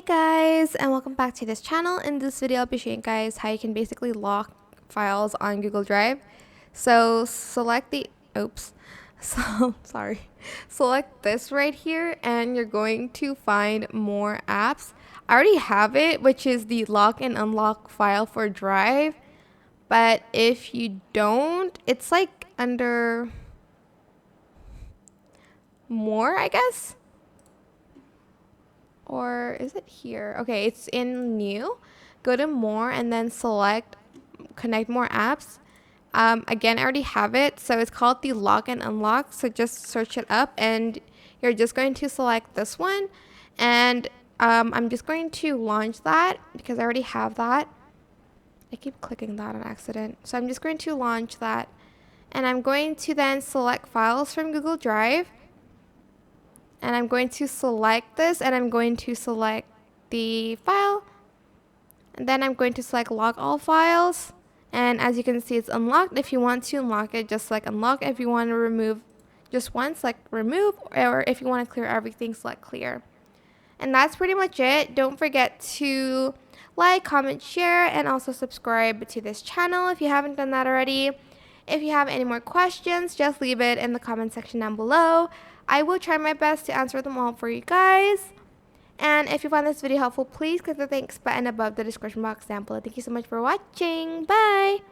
Hey guys, and welcome back to this channel. In this video I'll be showing you guys how you can basically lock files on Google Drive. So select the select this right here and you're going to find more apps. I already have it, which is the lock and unlock file for Drive, but if you don't, it's like under more, I guess. Or is it here? Okay, it's in new. Go to more and then select connect more apps. Again, I already have it, so it's called the lock and unlock. So just search it up and you're just going to select this one. And I'm just going to launch that because I already have that. I keep clicking that on accident. So I'm just going to launch that. And I'm going to then select files from Google Drive. And I'm going to select this and I'm going to select the file. And then I'm going to select lock all files. And as you can see, it's unlocked. If you want to unlock it, just select unlock. If you want to remove just one, select remove. Or if you want to clear everything, select clear. And that's pretty much it. Don't forget to like, comment, share, and also subscribe to this channel if you haven't done that already. If you have any more questions, just leave it in the comment section down below. I will try my best to answer them all for you guys. And if you found this video helpful, please click the thanks button above the description box down below. Thank you so much for watching. Bye!